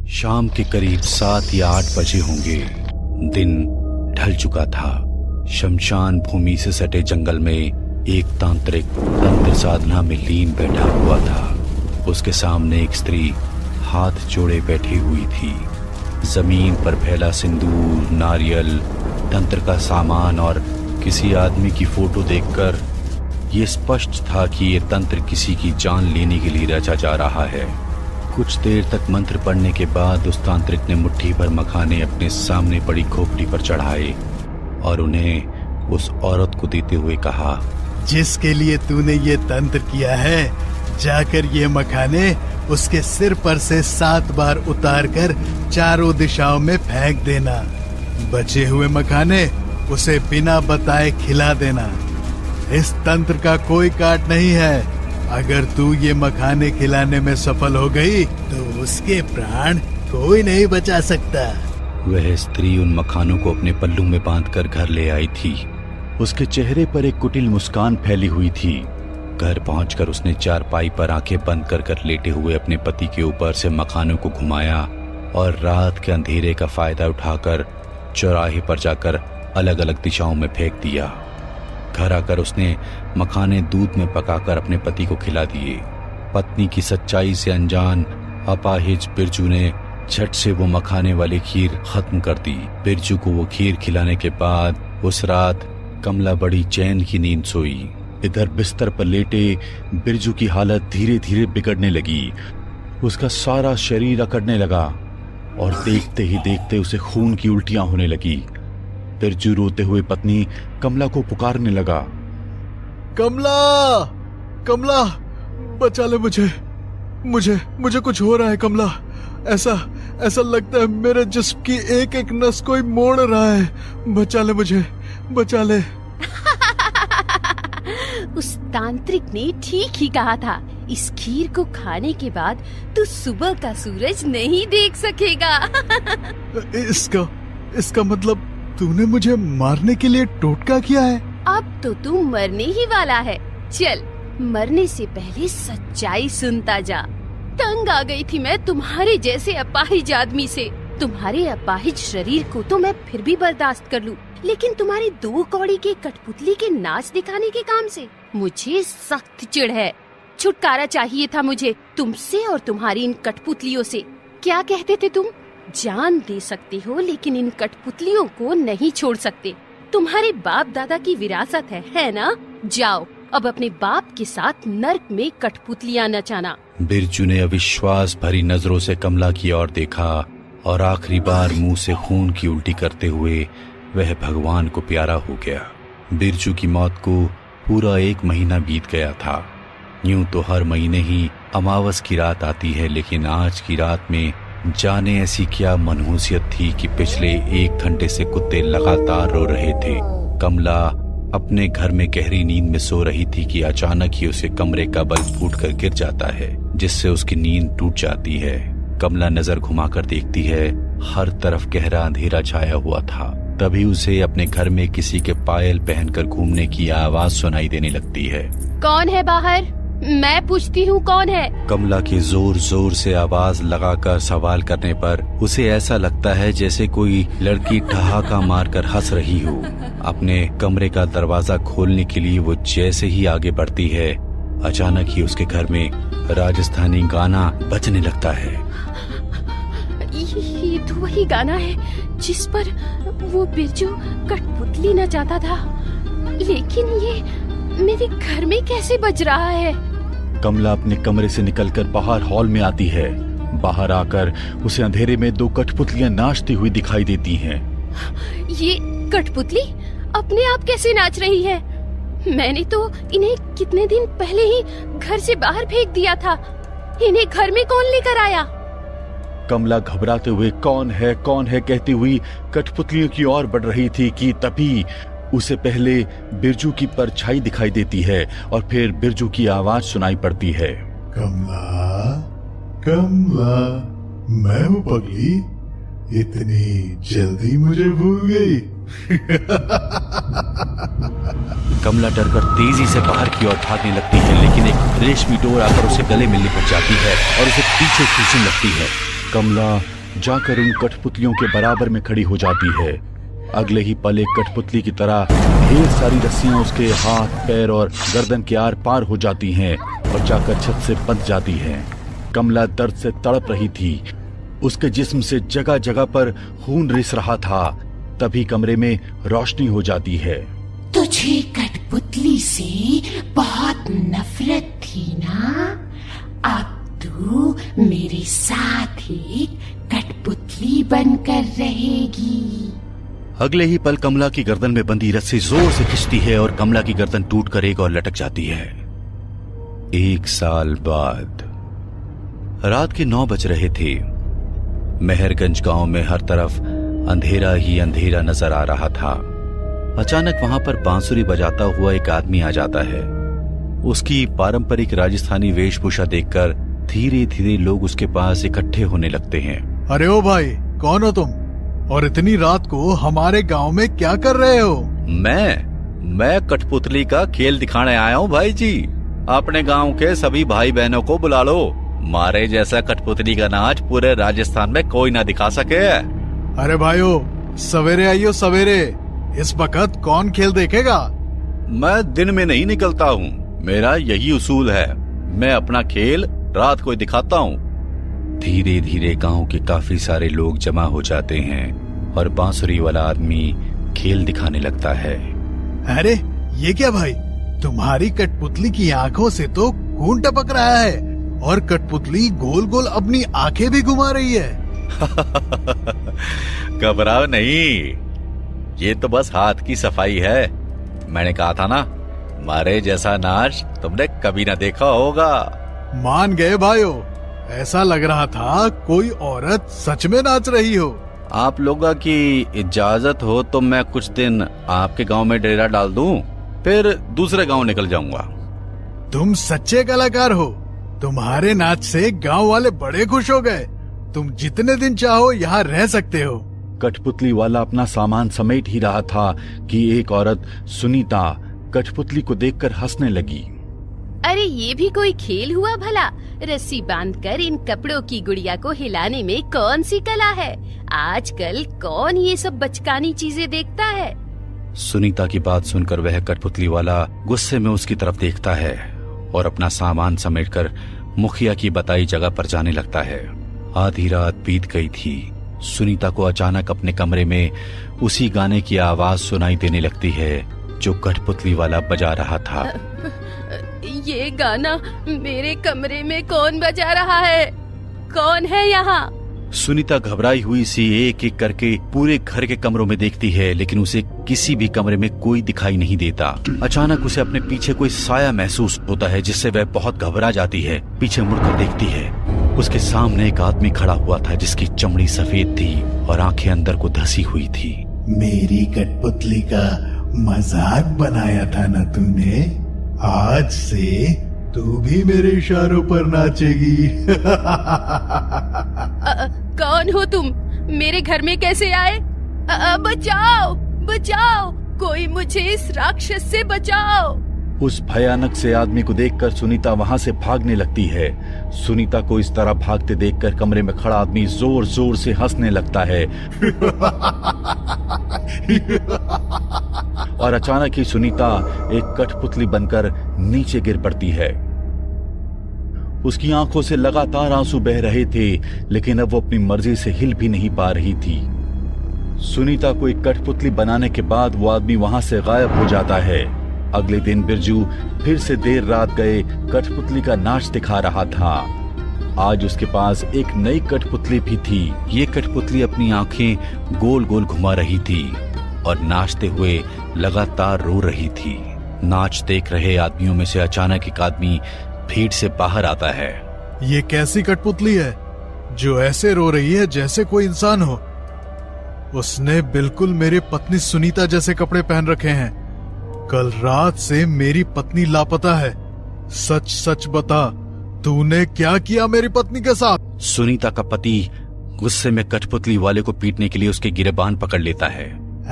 शाम के करीब 7 या 8 बजे होंगे। दिन ढल चुका था। शमशान भूमि से सटे जंगल में एक तांत्रिक तंत्र साधना में लीन बैठा हुआ था। उसके सामने एक स्त्री हाथ जोड़े बैठी हुई थी। जमीन पर फैला सिंदूर, नारियल, तंत्र का सामान और किसी आदमी की फोटो देखकर ये स्पष्ट था कि ये तंत्र किसी की जान लेने के लिए रचा जा रहा है। कुछ देर तक मंत्र पढ़ने के बाद उस तांत्रिक ने मुट्ठी भर मखाने अपने सामने पड़ी खोपड़ी पर चढ़ाए और उन्हें उस औरत को देते हुए कहा, जिसके लिए तूने ये तंत्र किया है, जाकर ये मखाने उसके सिर पर से 7 बार उतारकर चारों दिशाओं में फेंक देना। बचे हुए मखाने उसे बिना बताए खिला देना। इस तंत्र का कोई काट नहीं है। अगर तू ये मखाने खिलाने में सफल हो गई तो उसके प्राण कोई नहीं बचा सकता। वह स्त्री उन मखानों को अपने पल्लू में बांधकर घर ले आई थी। उसके चेहरे पर एक कुटिल मुस्कान फैली हुई थी। घर पहुंचकर उसने चारपाई पर आंखें बंद कर लेटे हुए अपने पति के ऊपर से मखानों को घुमाया और रात के अंधेरे का फायदा उठाकर चौराहे पर जाकर अलग अलग दिशाओं में फेंक दिया। घर आकर उसने मखाने दूध में पकाकर अपने पति को खिला दिए। पत्नी की सच्चाई से अनजान अपाहिज बिरजू ने झट से वो मखाने वाली खीर खत्म कर दी। बिरजू को वो खीर खिलाने के बाद उस रात कमला बड़ी चैन की नींद सोई। इधर बिस्तर पर लेटे बिरजू की हालत धीरे धीरे बिगड़ने लगी। उसका सारा शरीर अकड़ने लगा और देखते ही देखते उसे खून की उल्टियां होने लगी। बिरजू रोते हुए पत्नी कमला को पुकारने लगा, कमला, कमला, बचा ले मुझे कुछ हो रहा है कमला। ऐसा लगता है मेरे जिस्म की एक एक नस कोई मोड़ रहा है। बचा ले मुझे, बचा ले। उस तांत्रिक ने ठीक ही कहा था। इस खीर को खाने के बाद तू सुबह का सूरज नहीं देख सकेगा। इसका मतलब तूने मुझे मारने के लिए टोटका किया है। अब तो तू मरने ही वाला है। चल, मरने से पहले सच्चाई सुनता जा। तंग आ गई थी मैं तुम्हारे जैसे अपाहिज आदमी से। तुम्हारे अपाहिज शरीर को तो मैं फिर भी बर्दाश्त कर लूं, लेकिन तुम्हारी 2 कौड़ी के कठपुतली के नाच दिखाने के काम से मुझे सख्त चिढ़ है। छुटकारा चाहिए था मुझे तुमसे और तुम्हारी इन कठपुतलियों से। क्या कहते थे तुम? जान दे सकते हो लेकिन इन कठपुतलियों को नहीं छोड़ सकते। तुम्हारे बाप दादा की विरासत है ना? जाओ अब अपने बाप के साथ नर्क में कठपुतलियां नचाना। बिरजू ने अविश्वास भरी नजरों से कमला की ओर देखा और आखिरी बार मुंह से खून की उल्टी करते हुए वह भगवान को प्यारा हो गया। बिरजू की मौत को पूरा 1 महीना बीत गया था। यूं तो हर महीने ही अमावस की रात आती है, लेकिन आज की रात में जाने ऐसी क्या मनहूसियत थी कि पिछले 1 घंटे से कुत्ते लगातार रो रहे थे। कमला अपने घर में गहरी नींद में सो रही थी कि अचानक ही उसे कमरे का बल्ब फूटकर गिर जाता है, जिससे उसकी नींद टूट जाती है। कमला नजर घुमाकर देखती है, हर तरफ गहरा अंधेरा छाया हुआ था। तभी उसे अपने घर में किसी के पायल पहनकर घूमने की आवाज सुनाई देने लगती है। कौन है बाहर? मैं पूछती हूँ, कौन है? कमला की जोर जोर से आवाज लगाकर सवाल करने पर उसे ऐसा लगता है जैसे कोई लड़की ठहाका मारकर हंस रही हो। अपने कमरे का दरवाजा खोलने के लिए वो जैसे ही आगे बढ़ती है, अचानक ही उसके घर में राजस्थानी गाना बजने लगता है। ये तो वही गाना है जिस पर वो बिरजू कठपुतली नचाता था, लेकिन ये मेरे घर में कैसे बज रहा है? कमला अपने कमरे से निकलकर बाहर हॉल में आती है। बाहर आकर उसे अंधेरे में 2 कठपुतलियां नाचती हुई दिखाई देती हैं। ये कठपुतली अपने आप कैसे नाच रही है? मैंने तो इन्हें कितने दिन पहले ही घर से बाहर फेंक दिया था। इन्हें घर में कौन लेकर आया? कमला घबराते हुए कौन है कहती हुई कठपुतलियों की ओर बढ़ रही थी कि तभी उसे पहले बिरजू की परछाई दिखाई देती है और फिर बिरजू की आवाज सुनाई पड़ती है। कमला, कमला, मैं हूँ पगली। इतनी जल्दी मुझे भूल गई? कमला डरकर तेजी से बाहर की ओर भागने लगती है, लेकिन एक रेशमी डोर आकर उसे गले में लिपट जाती है और उसे पीछे खींचने लगती है। कमला जाकर उन कठपुतलियों के बराबर में खड़ी हो जाती है। अगले ही पल एक कठपुतली की तरह ढेर सारी रस्सियां उसके हाथ, पैर और गर्दन के आर पार हो जाती हैं और जाकर छत से बंध जाती हैं। कमला दर्द से तड़प रही थी। उसके जिस्म से जगह जगह पर खून रिस रहा था। तभी कमरे में रोशनी हो जाती है। तुझे कठपुतली से बहुत नफरत थी ना? अब तू मेरे साथ ही कठपुतली बनकर रहेगी। अगले ही पल कमला की गर्दन में बंधी रस्सी जोर से खिंचती है और कमला की गर्दन टूटकर एक और लटक जाती है। 1 साल बाद रात के 9 बज रहे थे। मेहरगंज गांव में हर तरफ अंधेरा ही अंधेरा नजर आ रहा था। अचानक वहां पर बांसुरी बजाता हुआ एक आदमी आ जाता है। उसकी पारंपरिक राजस्थानी वेशभूषा देखकर धीरे धीरे लोग उसके पास इकट्ठे होने लगते हैं। अरे ओ भाई, कौन हो तुम और इतनी रात को हमारे गांव में क्या कर रहे हो? मैं कठपुतली का खेल दिखाने आया हूँ भाई जी। अपने गांव के सभी भाई बहनों को बुला लो। मारे जैसा कठपुतली का नाच पूरे राजस्थान में कोई ना दिखा सके। अरे भाइयों, सवेरे आइयो सवेरे। इस वक्त कौन खेल देखेगा? मैं दिन में नहीं निकलता हूँ, मेरा यही उसूल है। मैं अपना खेल रात को दिखाता हूँ। धीरे धीरे गांव के काफी सारे लोग जमा हो जाते हैं और बांसुरी वाला आदमी खेल दिखाने लगता है। अरे ये क्या भाई, तुम्हारी कठपुतली की आंखों से तो खून टपक रहा है और कठपुतली गोल गोल अपनी आंखें भी घुमा रही है। घबराओ नहीं, ये तो बस हाथ की सफाई है। मैंने कहा था ना, मारे जैसा नाच तुमने कभी ना देखा होगा। मान गए भाइयों, ऐसा लग रहा था कोई औरत सच में नाच रही हो। आप लोगों की इजाजत हो तो मैं कुछ दिन आपके गांव में डेरा डाल दूं, फिर दूसरे गांव निकल जाऊंगा। तुम सच्चे कलाकार हो। तुम्हारे नाच से गांव वाले बड़े खुश हो गए। तुम जितने दिन चाहो यहाँ रह सकते हो। कठपुतली वाला अपना सामान समेट ही रहा था कि एक औरत सुनीता कठपुतली को देखकर हंसने लगी। अरे ये भी कोई खेल हुआ भला? रस्सी बांधकर इन कपड़ों की गुड़िया को हिलाने में कौन सी कला है? आजकल कौन ये सब बचकानी चीजें देखता है? सुनीता की बात सुनकर वह कठपुतली वाला गुस्से में उसकी तरफ देखता है और अपना सामान समेटकर मुखिया की बताई जगह पर जाने लगता है। आधी रात बीत गई थी। सुनीता को अचानक अपने कमरे में उसी गाने की आवाज सुनाई देने लगती है जो कठपुतली वाला बजा रहा था। ये गाना मेरे कमरे में कौन बजा रहा है? कौन है यहाँ? सुनीता घबराई हुई सी एक एक करके पूरे घर के कमरों में देखती है, लेकिन उसे किसी भी कमरे में कोई दिखाई नहीं देता। अचानक उसे अपने पीछे कोई साया महसूस होता है, जिससे वह बहुत घबरा जाती है। पीछे मुड़कर देखती है, उसके सामने एक आदमी खड़ा हुआ था जिसकी चमड़ी सफेद थी और आंखें अंदर को धसी हुई थी। मेरी कठपुतली का मजाक बनाया था ना तूने? आज से तू भी मेरे इशारों पर नाचेगी। कौन हो तुम? मेरे घर में कैसे आए? बचाओ बचाओ, कोई मुझे इस राक्षस से बचाओ। उस भयानक से आदमी को देखकर सुनीता वहां से भागने लगती है। सुनीता को इस तरह भागते देखकर कमरे में खड़ा आदमी जोर जोर से हंसने लगता है। और अचानक ही सुनीता एक कठपुतली बनकर नीचे गिर पड़ती है। उसकी आंखों से लगातार आंसू बह रहे थे, लेकिन अब वो अपनी मर्जी से हिल भी नहीं पा रही थी। सुनीता को एक कठपुतली बनाने के बाद वो आदमी वहां से गायब हो जाता है। अगले दिन बिरजू फिर से देर रात गए कठपुतली का नाच दिखा रहा था। आज उसके पास एक नई कठपुतली भी थी। ये कठपुतली अपनी आंखें गोल गोल घुमा रही थी और नाचते हुए लगातार रो रही थी। नाच देख रहे आदमियों में से अचानक एक आदमी भीड़ से बाहर आता है। ये कैसी कठपुतली है जो ऐसे रो रही है जैसे कोई इंसान हो? उसने बिल्कुल मेरी पत्नी सुनीता जैसे कपड़े पहन रखे हैं। कल रात से मेरी पत्नी लापता है। सच सच बता, तूने क्या किया मेरी पत्नी के साथ? सुनीता का पति गुस्से में कठपुतली वाले को पीटने के लिए उसके गिरेबान पकड़ लेता है।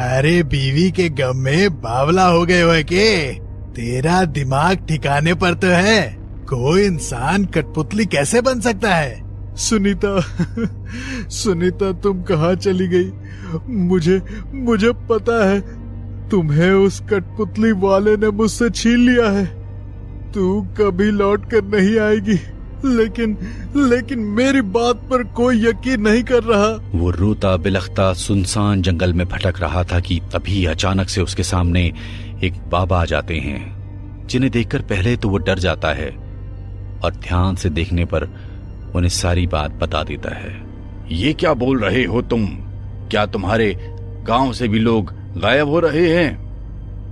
अरे बीवी के गम में बावला हो गए हो के? तेरा दिमाग ठिकाने पर तो है? कोई इंसान कठपुतली कैसे बन सकता है? सुनीता सुनीता, तुम कहाँ चली गई? मुझे पता है तुम्हें उस कठपुतली वाले ने मुझसे छीन लिया है। तू कभी लौट कर नहीं आएगी, लेकिन मेरी बात पर कोई यकीन नहीं कर रहा। वो रोता बिलखता सुनसान जंगल में भटक रहा था कि तभी अचानक से उसके सामने एक बाबा आ जाते हैं, जिन्हें देखकर पहले तो वो डर जाता है और ध्यान से देखने पर उन्हें सारी बात बता देता है। ये क्या बोल रहे हो तुम? क्या तुम्हारे गांव से भी लोग गायब हो रहे हैं?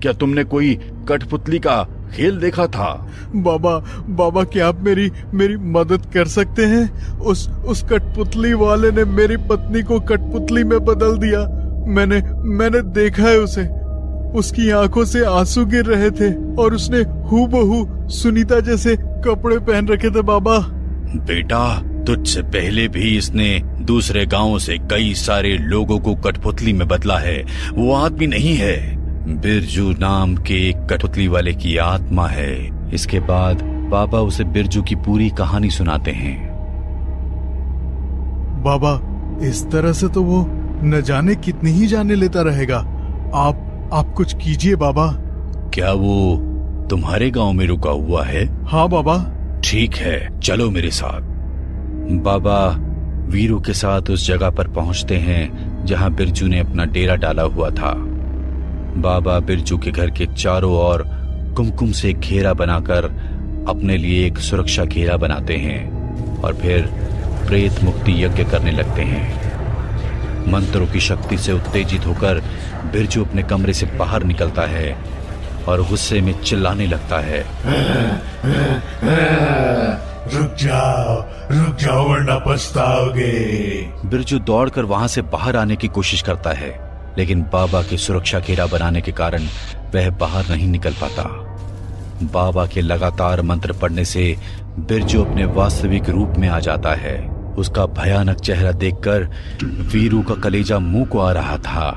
क्या तुमने कोई कठपुतली का खेल देखा था? बाबा, क्या आप मेरी मदद कर सकते हैं? उस कठपुतली वाले ने मेरी पत्नी को कठपुतली में बदल दिया। मैंने देखा है उसे। उसकी आंखों से आंसू गिर रहे थे और उसने हूबहू सुनीता जैसे कपड़े पहन रखे थे। बाबा, बेटा, तुझसे पहले भी इसने दूसरे गांवों से कई सारे लोगों को कठपुतली में बदला है। वो आदमी नहीं है, बिरजू नाम के एक कठपुतली वाले की आत्मा है। इसके बाद बाबा उसे बिरजू की पूरी कहानी सुनाते हैं। बाबा, इस तरह से तो वो न जाने कितनी ही जाने लेता रहेगा। आप कुछ कीजिए बाबा। क्या वो तुम्हारे गांव में रुका हुआ है? हाँ बाबा। ठीक है, चलो मेरे साथ। बाबा वीरू के साथ उस जगह पर पहुंचते हैं जहां बिरजू ने अपना डेरा डाला हुआ था। बाबा बिरजू के घर के चारों ओर कुमकुम से घेरा बनाकर अपने लिए एक सुरक्षा घेरा बनाते हैं और फिर प्रेत मुक्ति यज्ञ करने लगते हैं। मंत्रों की शक्ति से उत्तेजित होकर बिरजू अपने कमरे से बाहर निकलता है और गुस्से में चिल्लाने लगता है, रुक जाओ वरना पछताओगे। बिरजू दौड़कर वहां से बाहर आने की कोशिश करता है, लेकिन बाबा के सुरक्षा घेरा बनाने के कारण वह बाहर नहीं निकल पाता। बाबा के लगातार मंत्र पढ़ने से बिरजू अपने वास्तविक रूप में आ जाता है। उसका भयानक चेहरा देखकर वीरू का कलेजा मुंह को आ रहा था।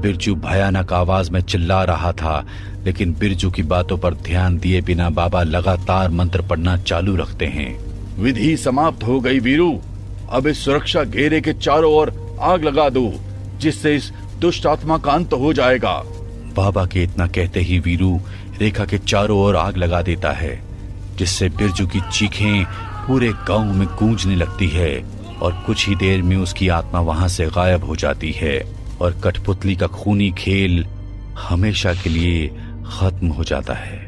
बिरजू भयानक आवाज में चिल्ला रहा था, लेकिन बिरजू की बातों पर ध्यान दिए बिना बाबा लगातार मंत्र पढ़ना चालू रखते हैं। विधि समाप्त हो गई वीरू। अब इस सुरक्षा घेरे के चारों ओर आग लगा दो, जिससे इस दुष्ट आत्मा का अंत हो जाएगा। बाबा के इतना कहते ही वीरू रेखा के चारों ओर आग लगा देता है, जिससे बिरजू की चीखें पूरे गांव में गूंजने लगती है और कुछ ही देर में उसकी आत्मा वहां से गायब हो जाती है और कठपुतली का खूनी खेल हमेशा के लिए खत्म हो जाता है।